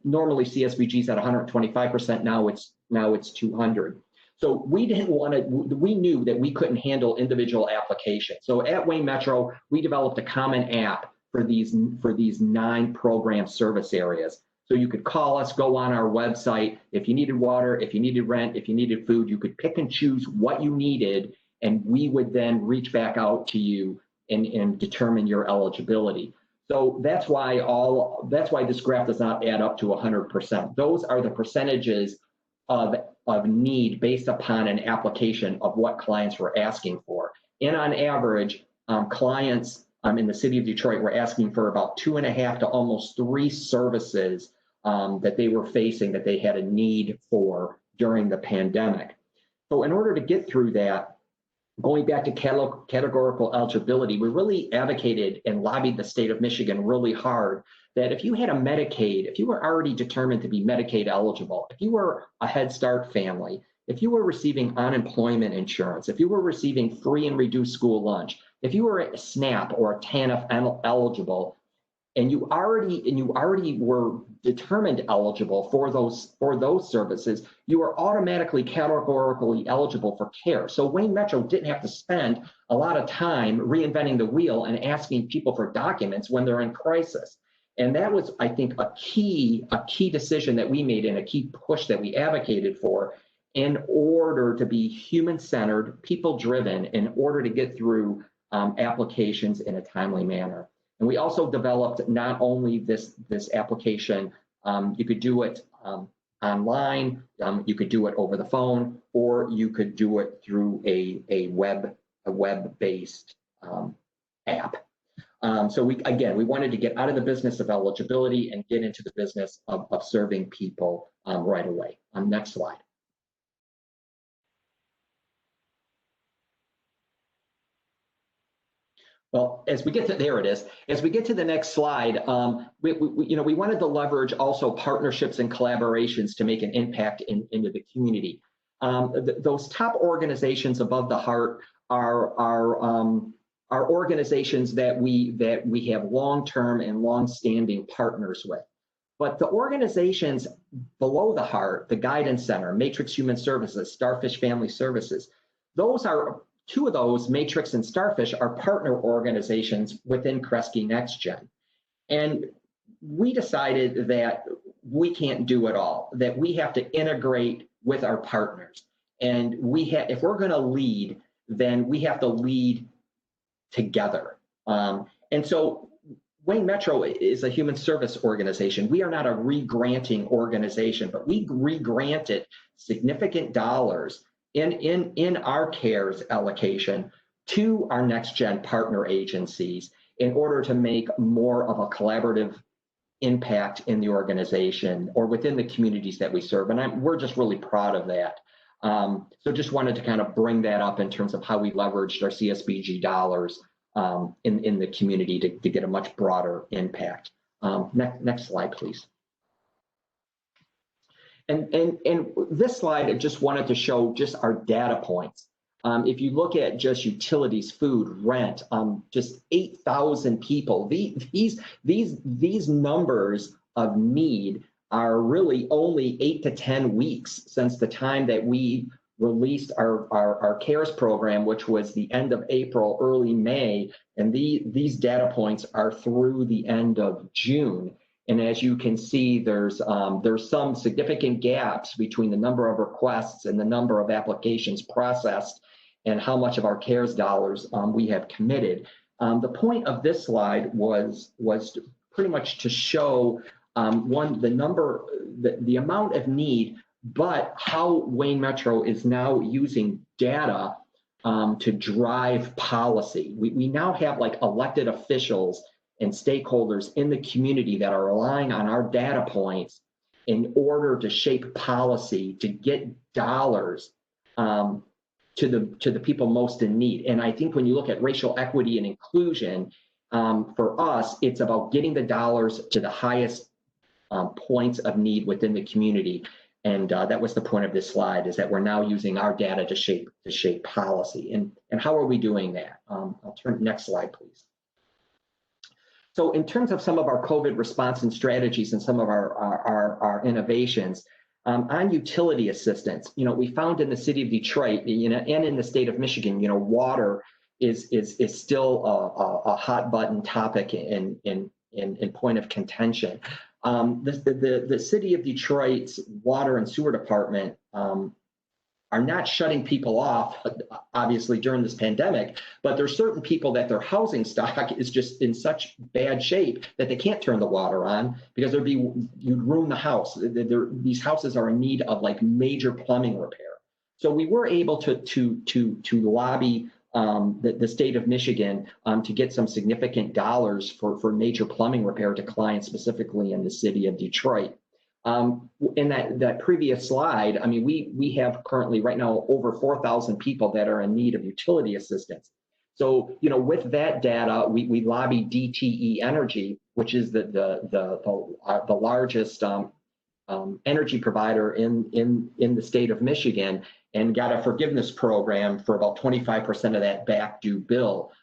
[SPEAKER 9] normally CSBG is at 125%. Now it's 200. So we didn't want to. We knew that we couldn't handle individual applications. So at Wayne Metro, we developed a common app for these 9 program service areas. So you could call us, go on our website. If you needed water, if you needed rent, if you needed food, you could pick and choose what you needed, and we would then reach back out to you and determine your eligibility. So that's why this graph does not add up to 100%. Those are the percentages of need based upon an application of what clients were asking for. And on average, clients in the city of Detroit were asking for about 2.5 to almost 3 services that they were facing that they had a need for during the pandemic. So in order to get through that, going back to categorical eligibility, we really advocated and lobbied the state of Michigan really hard that if you had a Medicaid, if you were already determined to be Medicaid eligible, if you were a Head Start family, if you were receiving unemployment insurance, if you were receiving free and reduced school lunch, if you were a SNAP or a TANF eligible, and you already were determined eligible for those services, you are automatically categorically eligible for care. So Wayne Metro didn't have to spend a lot of time reinventing the wheel and asking people for documents when they're in crisis. And that was, I think, a key decision that we made and a key push that we advocated for in order to be human-centered, people-driven, in order to get through applications in a timely manner. And we also developed not only this application, you could do it online, you could do it over the phone, or you could do it through a web-based app. So we wanted to get out of the business of eligibility and get into the business of serving people right away. Next slide. Well, as we get to, there it is. As we get to the next slide, we wanted to leverage also partnerships and collaborations to make an impact into the community. Those top organizations above the heart are organizations that we have long-term and long-standing partners with. But the organizations below the heart, the Guidance Center, Matrix Human Services, Starfish Family Services, those are 2 of those, Matrix and Starfish, are partner organizations within Kresge NextGen. And we decided that we can't do it all, that we have to integrate with our partners. And if we're going to lead, then we have to lead together. And so Wayne Metro is a human service organization. We are not a re-granting organization, but we re-granted significant dollars in our CARES allocation to our next gen partner agencies in order to make more of a collaborative impact in the organization or within the communities that we serve. And we're just really proud of that. So just wanted to kind of bring that up in terms of how we leveraged our CSBG dollars in the community to get a much broader impact. Next slide, please. And this slide, I just wanted to show just our data points. If you look at just utilities, food, rent, just 8,000 people, these numbers of need are really only 8 to 10 weeks since the time that we released our CARES program, which was the end of April, early May, and these data points are through the end of June. And as you can see, there's some significant gaps between the number of requests and the number of applications processed and how much of our CARES dollars we have committed. The point of this slide was pretty much to show the amount of need, but how Wayne Metro is now using data to drive policy. We now have like elected officials and stakeholders in the community that are relying on our data points in order to shape policy, to get dollars to the people most in need. And I think when you look at racial equity and inclusion, for us, it's about getting the dollars to the highest points of need within the community. And that was the point of this slide, is that we're now using our data to shape policy. And how are we doing that? I'll turn next slide, please. So in terms of some of our COVID response and strategies and some of our innovations, on utility assistance, we found in the city of Detroit, and in the state of Michigan, water is still a hot button topic in point of contention. The city of Detroit's water and sewer department are not shutting people off, obviously, during this pandemic, but there's certain people that their housing stock is just in such bad shape that they can't turn the water on because you'd ruin the house. These houses are in need of like major plumbing repair. So we were able to lobby the state of Michigan to get some significant dollars for major plumbing repair to clients specifically in the city of Detroit. In that previous slide, I mean, we have currently right now over 4,000 people that are in need of utility assistance. So, with that data, we lobby DTE Energy, which is the largest energy provider in the state of Michigan, and got a forgiveness program for about 25% of that back due bill.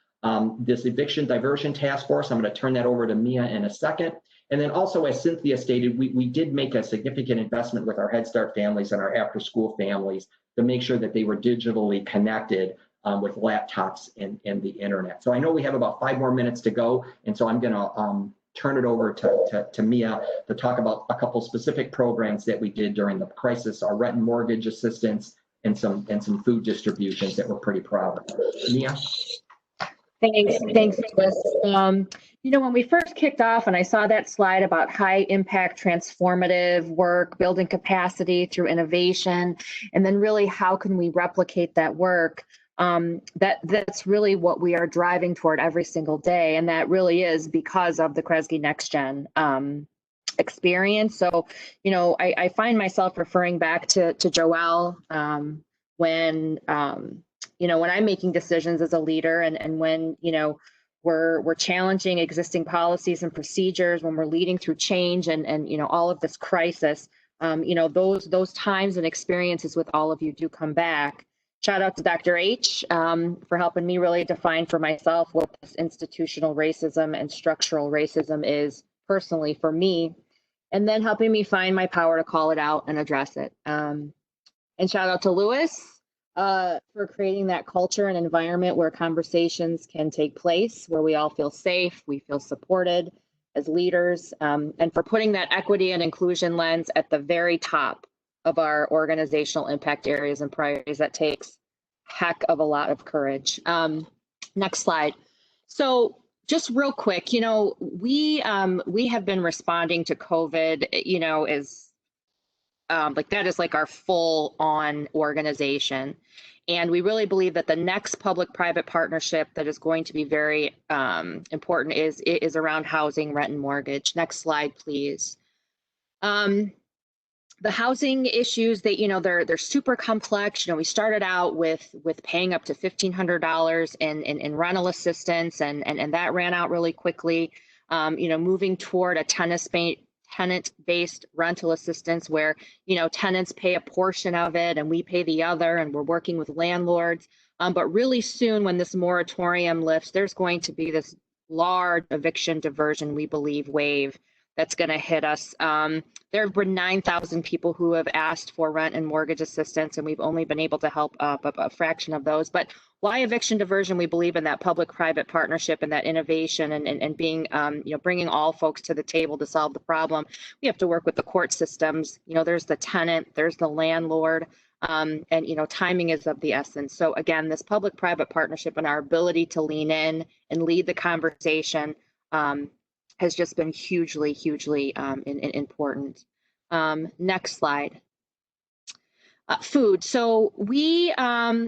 [SPEAKER 9] This eviction diversion task force, I'm going to turn that over to Mia in a second. And then also, as Cynthia stated, we did make a significant investment with our Head Start families and our after school families to make sure that they were digitally connected with laptops and the internet. So I know we have about 5 more minutes to go. And so I'm going to turn it over to Mia to talk about a couple specific programs that we did during the crisis, our rent and mortgage assistance, and some food distributions that we're pretty proud of. Mia?
[SPEAKER 10] Thanks, Louis. When we first kicked off and I saw that slide about high impact transformative work, building capacity through innovation, and then really how can we replicate that work, that's really what we are driving toward every single day. And that really is because of the Kresge Next Gen experience. So, I find myself referring back to Joelle when I'm making decisions as a leader and when, we're challenging existing policies and procedures, when we're leading through change and all of this crisis, those times and experiences with all of you do come back. Shout out to Dr. H for helping me really define for myself what this institutional racism and structural racism is personally for me, and then helping me find my power to call it out and address it. And shout out to Louis for creating that culture and environment where conversations can take place, where we all feel safe, we feel supported as leaders, and for putting that equity and inclusion lens at the very top of our organizational impact areas and priorities. That takes heck of a lot of courage. Next slide. So just real quick, we have been responding to COVID, is that is like our full on organization. And we really believe that the next public-private partnership that is going to be very important is around housing, rent, and mortgage. Next slide, please. The housing issues, they're super complex. We started out with paying up to $1,500 in rental assistance, and that ran out really quickly. Moving toward a tenant-based rental assistance where, tenants pay a portion of it and we pay the other, and we're working with landlords. But really soon, when this moratorium lifts, there's going to be this large eviction diversion, we believe, wave that's going to hit us. There have been 9,000 people who have asked for rent and mortgage assistance, and we've only been able to help a fraction of those. But why eviction diversion? We believe in that public-private partnership and that innovation and being, bringing all folks to the table to solve the problem. We have to work with the court systems. There's the tenant, there's the landlord, and timing is of the essence. So again, this public-private partnership and our ability to lean in and lead the conversation has just been hugely, hugely important. Next slide. Food. So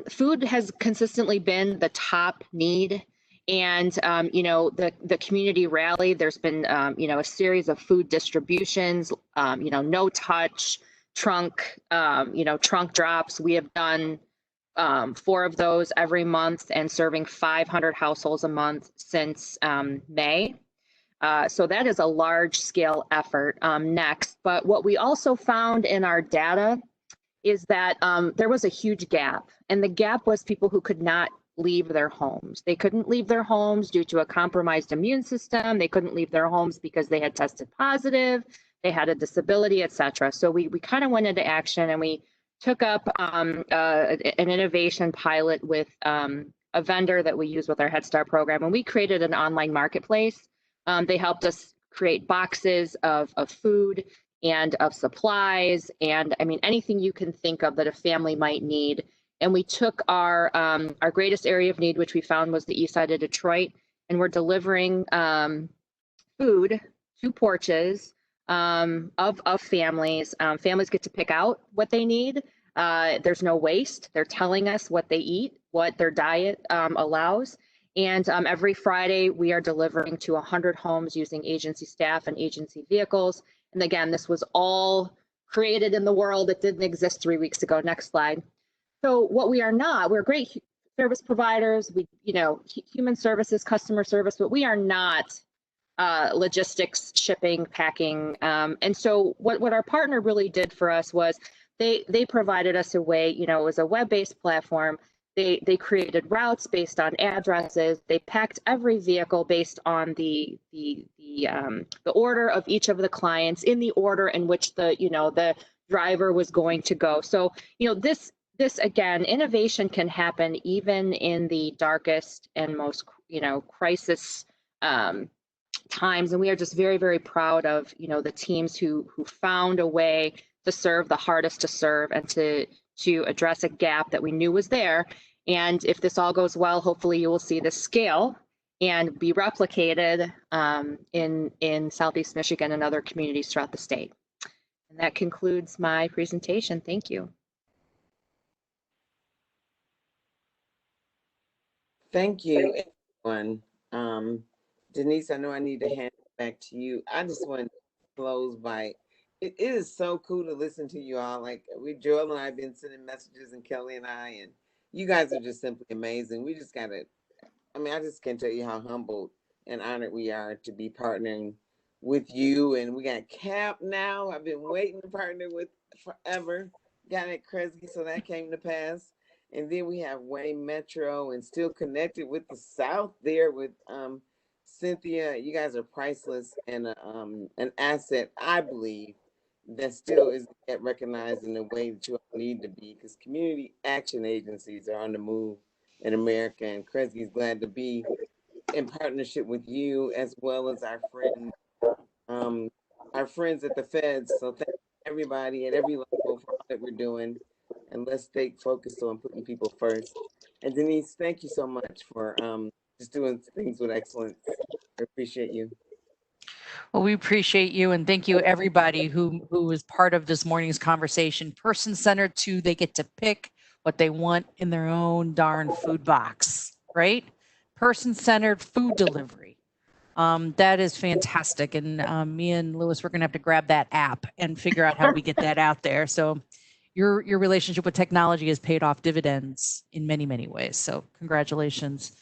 [SPEAKER 10] food has consistently been the top need. And, the community rally, there's been, a series of food distributions, no touch, trunk drops. We have done 4 of those every month and serving 500 households a month since May. So that is a large scale effort next. But what we also found in our data is that there was a huge gap, and the gap was people who could not leave their homes. They couldn't leave their homes due to a compromised immune system. They couldn't leave their homes because they had tested positive, they had a disability, etc. So we kind of went into action, and we took up an innovation pilot with a vendor that we use with our Head Start program, and we created an online marketplace. They helped us create boxes of food and of supplies, and anything you can think of that a family might need. And we took our greatest area of need, which we found was the east side of Detroit, and we're delivering food to porches of families. Families get to pick out what they need. There's no waste. They're telling us what they eat, what their diet allows. And every Friday, we are delivering to 100 homes using agency staff and agency vehicles. And again, this was all created in the world. It didn't exist 3 weeks ago. Next slide. So what we are not, we're great service providers, we, human services, customer service, but we are not logistics, shipping, packing. And so what our partner really did for us was they provided us a way, it was a web-based platform. They created routes based on addresses. They packed every vehicle based on the order of each of the clients in the order in which the driver was going to go. So this again, innovation can happen even in the darkest and most crisis times, and we are just very, very proud of the teams who found a way to serve the hardest to serve and to address a gap that we knew was there. And if this all goes well, hopefully you will see this scale and be replicated in Southeast Michigan and other communities throughout the state. And that concludes my presentation. Thank you.
[SPEAKER 2] Thank you, everyone. Denise, I know I need to hand it back to you. I just want to close by, it is so cool to listen to you all. Like Joelle and I have been sending messages, and Kelly and I, and you guys are just simply amazing. We just gotta, I just can't tell you how humbled and honored we are to be partnering with you. And we got CAP now. I've been waiting to partner with forever. Got it, Kresge, so that came to pass. And then we have Wayne Metro, and still connected with the South there with Cynthia. You guys are priceless, and an asset, I believe, that still isn't yet recognized in the way that you all need to be, because community action agencies are on the move in America. And Kresge is glad to be in partnership with you, as well as our friends at the Feds. So thank everybody at every level for all that we're doing. And let's stay focused on putting people first. And Denise, thank you so much for just doing things with excellence. I appreciate you.
[SPEAKER 3] Well, we appreciate you, and thank you everybody who was part of this morning's conversation. Person-centered too, they get to pick what they want in their own darn food box, right? Person-centered food delivery. That is fantastic. And me and Louis, we're going to have to grab that app and figure out how we get that out there. So your relationship with technology has paid off dividends in many, many ways. So congratulations.